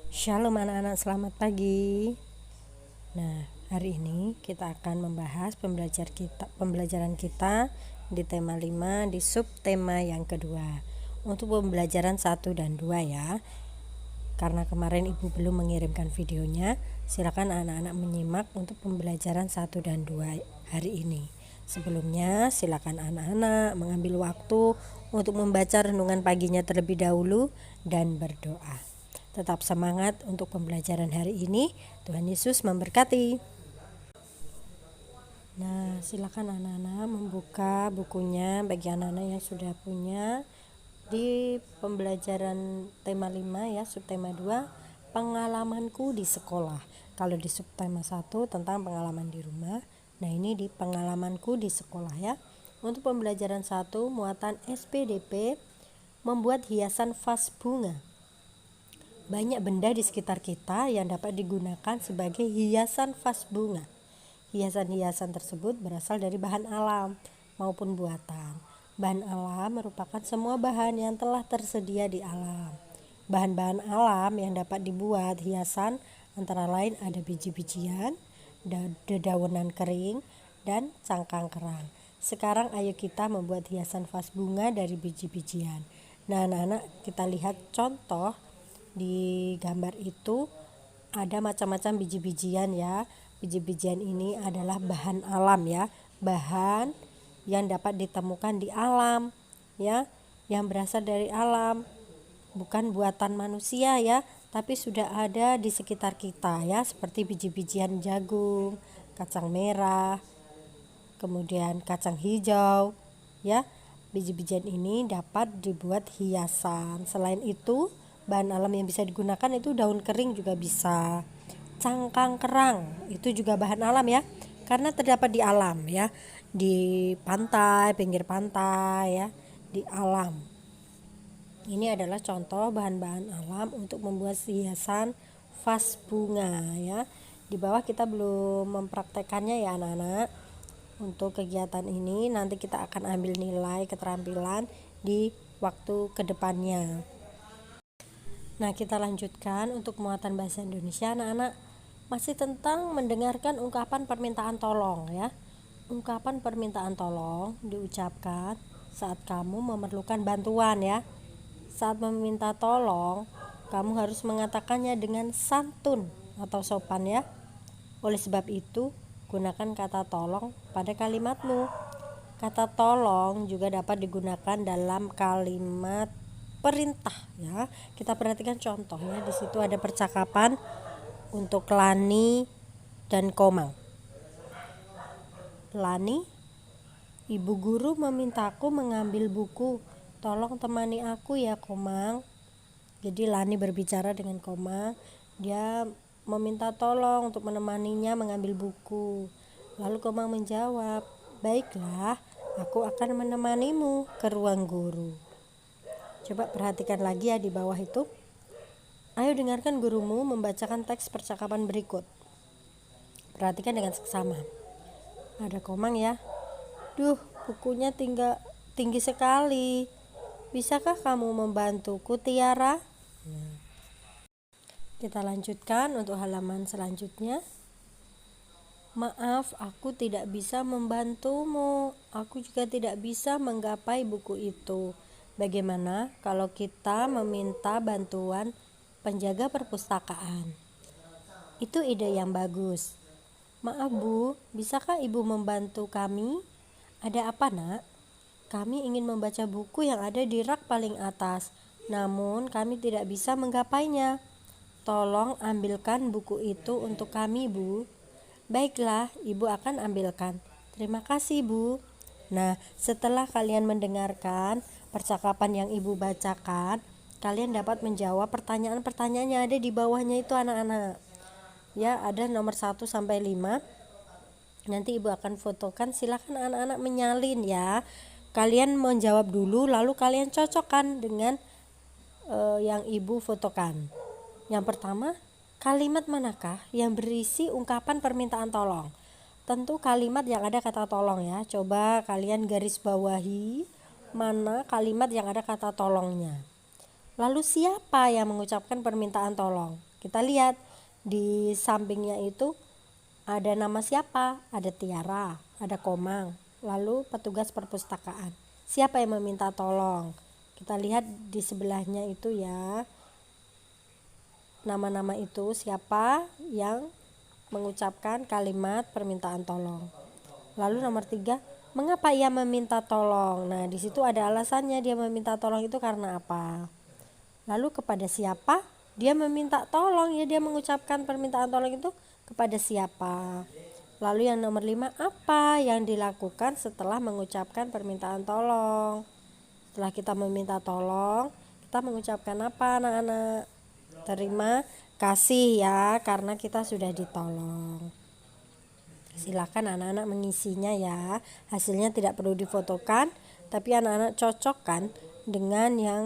Shalom anak-anak, selamat pagi. Nah, hari ini kita akan membahas pembelajaran kita di tema 5 di subtema yang kedua. Untuk pembelajaran 1 dan 2 ya. Karena kemarin Ibu belum mengirimkan videonya, silakan anak-anak menyimak untuk pembelajaran 1 dan 2 hari ini. Sebelumnya, silakan anak-anak mengambil waktu untuk membaca renungan paginya terlebih dahulu dan berdoa. Tetap semangat untuk pembelajaran hari ini. Tuhan Yesus memberkati. Nah, silakan anak-anak membuka bukunya bagi anak-anak yang sudah punya di pembelajaran tema 5 ya, subtema 2, pengalamanku di sekolah. Kalau di subtema 1 tentang pengalaman di rumah, nah ini di pengalamanku di sekolah ya. Untuk pembelajaran 1, muatan SPDP, membuat hiasan vas bunga. Banyak benda di sekitar kita yang dapat digunakan sebagai hiasan vas bunga. Hiasan-hiasan tersebut berasal dari bahan alam maupun buatan. Bahan alam merupakan semua bahan yang telah tersedia di alam. Bahan-bahan alam yang dapat dibuat hiasan antara lain ada biji-bijian, dedaunan kering, dan cangkang kerang. Sekarang ayo kita membuat hiasan vas bunga dari biji-bijian. Nah, anak-anak, kita lihat contoh. Di gambar itu ada macam-macam biji-bijian ya. Biji-bijian ini adalah bahan alam ya, bahan yang dapat ditemukan di alam ya, yang berasal dari alam, bukan buatan manusia ya, tapi sudah ada di sekitar kita ya, seperti biji-bijian jagung, kacang merah, kemudian kacang hijau ya. Biji-bijian ini dapat dibuat hiasan. Selain itu, bahan alam yang bisa digunakan itu daun kering juga bisa. Cangkang kerang itu juga bahan alam ya, karena terdapat di alam ya, di pantai, pinggir pantai ya, di alam. Ini adalah contoh bahan-bahan alam untuk membuat hiasan vas bunga ya. Di bawah kita belum mempraktekannya ya anak-anak. Untuk kegiatan ini nanti kita akan ambil nilai keterampilan di waktu kedepannya. Nah, kita lanjutkan untuk muatan bahasa Indonesia anak-anak. Masih tentang mendengarkan ungkapan permintaan tolong ya. Ungkapan permintaan tolong diucapkan saat kamu memerlukan bantuan ya. Saat meminta tolong, kamu harus mengatakannya dengan santun atau sopan ya. Oleh sebab itu, gunakan kata tolong pada kalimatmu. Kata tolong juga dapat digunakan dalam kalimat perintah ya. Kita perhatikan contohnya, di situ ada percakapan untuk Lani dan Komang. Lani, ibu guru memintaku mengambil buku. Tolong temani aku ya Komang. Jadi Lani berbicara dengan Komang, dia meminta tolong untuk menemaninya mengambil buku. Lalu Komang menjawab, baiklah, aku akan menemanimu ke ruang guru. Coba perhatikan lagi ya di bawah itu. Ayo dengarkan gurumu membacakan teks percakapan berikut. Perhatikan dengan seksama. Ada Komang ya. Duh, bukunya tinggi sekali. Bisakah kamu membantuku, Tiara? Kita lanjutkan untuk halaman selanjutnya. Maaf, aku tidak bisa membantumu. Aku juga tidak bisa menggapai buku itu. Bagaimana kalau kita meminta bantuan penjaga perpustakaan? Itu ide yang bagus. Maaf Bu, bisakah Ibu membantu kami? Ada apa nak? Kami ingin membaca buku yang ada di rak paling atas, namun kami tidak bisa menggapainya. Tolong ambilkan buku itu untuk kami, Bu. Baiklah, Ibu akan ambilkan. Terima kasih, Bu. Nah, setelah kalian mendengarkan percakapan yang Ibu bacakan, kalian dapat menjawab pertanyaan-pertanyaan yang ada di bawahnya itu anak-anak. Ya, ada nomor 1 sampai 5. Nanti Ibu akan fotokan, silakan anak-anak menyalin ya. Kalian menjawab dulu, lalu kalian cocokkan dengan yang Ibu fotokan. Yang pertama, kalimat manakah yang berisi ungkapan permintaan tolong? Tentu kalimat yang ada kata tolong ya. Coba kalian garis bawahi mana kalimat yang ada kata tolongnya. Lalu siapa yang mengucapkan permintaan tolong? Kita lihat di sampingnya itu ada nama siapa, ada Tiara, ada Komang, lalu petugas perpustakaan. Siapa yang meminta tolong? Kita lihat di sebelahnya itu ya, nama-nama itu siapa yang mengucapkan kalimat permintaan tolong. Lalu nomor 3, mengapa ia meminta tolong? Nah, di situ ada alasannya dia meminta tolong itu karena apa. Lalu kepada siapa dia meminta tolong, ya dia mengucapkan permintaan tolong itu kepada siapa. Lalu yang nomor 5, apa yang dilakukan setelah mengucapkan permintaan tolong? Setelah kita meminta tolong, kita mengucapkan apa anak-anak? Terima kasih ya, karena kita sudah ditolong. Silakan anak-anak mengisinya ya. Hasilnya tidak perlu difotokan, tapi anak-anak cocokkan dengan yang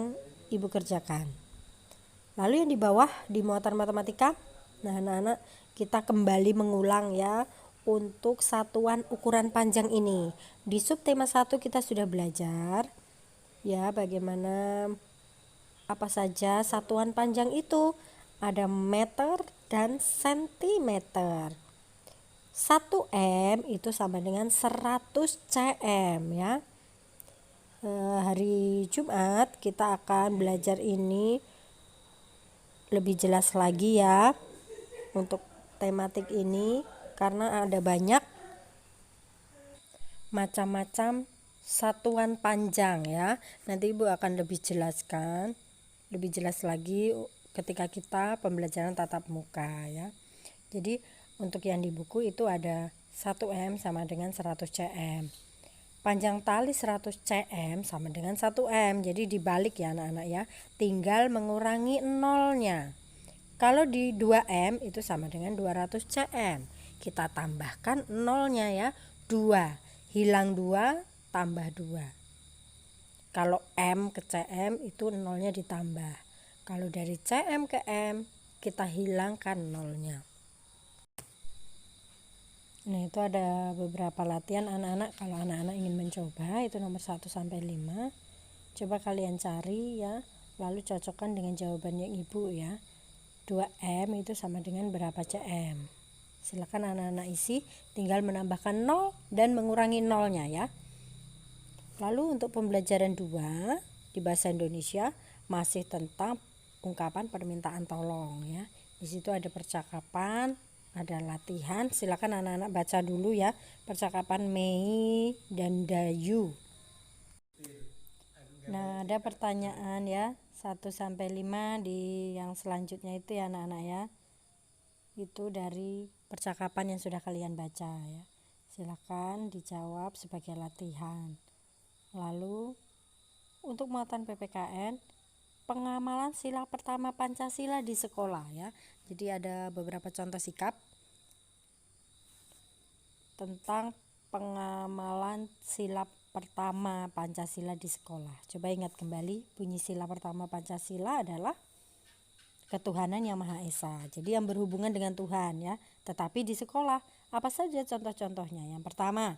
ibu kerjakan. Lalu yang di bawah di muatan matematika, nah anak-anak kita kembali mengulang ya untuk satuan ukuran panjang ini. Di subtema 1 kita sudah belajar ya bagaimana apa saja satuan panjang itu. Ada meter dan sentimeter. 1 M itu sama dengan 100 cm ya. Hari Jumat kita akan belajar ini lebih jelas lagi ya untuk tematik ini, karena ada banyak macam-macam satuan panjang ya. Nanti Ibu akan lebih jelas lagi ketika kita pembelajaran tatap muka ya. Jadi untuk yang di buku itu ada 1 M sama dengan 100 cm. Panjang tali 100 cm sama dengan 1 M. Jadi dibalik ya anak-anak ya. Tinggal mengurangi nolnya. Kalau di 2 M itu sama dengan 200 cm. Kita tambahkan nolnya ya. 2. Hilang 2 tambah 2. Kalau M ke cm itu nolnya ditambah. Kalau dari cm ke M kita hilangkan nolnya. Nah, itu ada beberapa latihan anak-anak. Kalau anak-anak ingin mencoba, itu nomor 1 sampai 5. Coba kalian cari ya, lalu cocokkan dengan jawabannya Ibu ya. 2M itu sama dengan berapa cm? Silakan anak-anak isi, tinggal menambahkan 0 dan mengurangi nolnya ya. Lalu untuk pembelajaran 2 di bahasa Indonesia masih tentang ungkapan permintaan tolong ya. Di situ ada percakapan, ada latihan. Silakan anak-anak baca dulu ya percakapan Mei dan Dayu. Nah, ada pertanyaan ya 1 sampai 5 di yang selanjutnya itu ya anak-anak ya. Itu dari percakapan yang sudah kalian baca ya. Silakan dijawab sebagai latihan. Lalu untuk muatan PPKN, pengamalan sila pertama Pancasila di sekolah ya. Jadi ada beberapa contoh sikap tentang pengamalan sila pertama Pancasila di sekolah. Coba ingat kembali, bunyi sila pertama Pancasila adalah ketuhanan yang Maha Esa. Jadi yang berhubungan dengan Tuhan ya. Tetapi di sekolah apa saja contoh-contohnya? Yang pertama,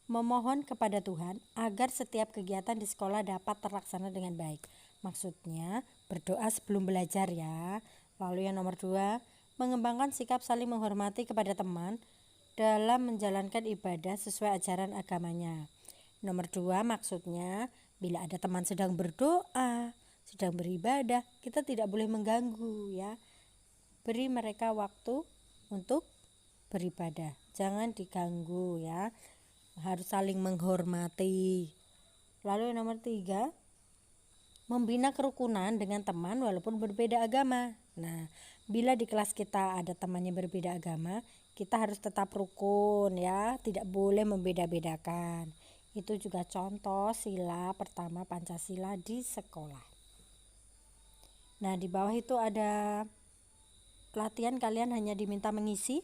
memohon kepada Tuhan agar setiap kegiatan di sekolah dapat terlaksana dengan baik. Maksudnya berdoa sebelum belajar ya. Lalu yang nomor 2, mengembangkan sikap saling menghormati kepada teman dalam menjalankan ibadah sesuai ajaran agamanya. Nomor 2 maksudnya bila ada teman sedang berdoa, sedang beribadah, kita tidak boleh mengganggu ya. Beri mereka waktu untuk beribadah, jangan diganggu ya. Harus saling menghormati. Lalu yang nomor 3, membina kerukunan dengan teman walaupun berbeda agama. Nah, bila di kelas kita ada temannya berbeda agama, kita harus tetap rukun ya, tidak boleh membeda-bedakan. Itu juga contoh sila pertama Pancasila di sekolah. Nah, di bawah itu ada latihan, kalian hanya diminta mengisi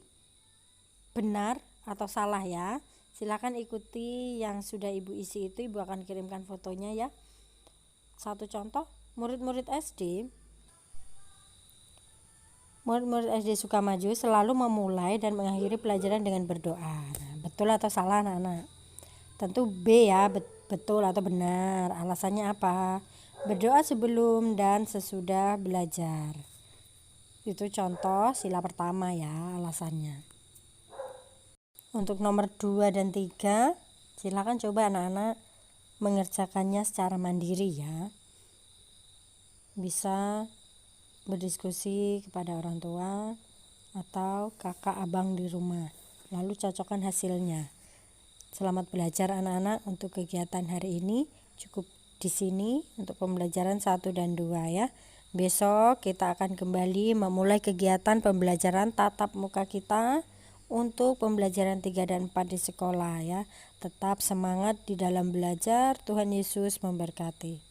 benar atau salah ya. Silakan ikuti yang sudah Ibu isi itu, Ibu akan kirimkan fotonya ya. Satu contoh, murid-murid SD Sukamaju selalu memulai dan mengakhiri pelajaran dengan berdoa. Nah, betul atau salah anak-anak? Tentu B ya, betul atau benar. Alasannya apa? Berdoa sebelum dan sesudah belajar. Itu contoh sila pertama ya alasannya. Untuk nomor 2 dan 3, silakan coba anak-anak mengerjakannya secara mandiri ya. Bisa berdiskusi kepada orang tua atau kakak abang di rumah, lalu cocokkan hasilnya. Selamat belajar anak-anak. Untuk kegiatan hari ini cukup di sini untuk pembelajaran 1 dan 2 ya. Besok kita akan kembali memulai kegiatan pembelajaran tatap muka kita untuk pembelajaran 3 dan 4 di sekolah ya. Tetap semangat di dalam belajar. Tuhan Yesus memberkati.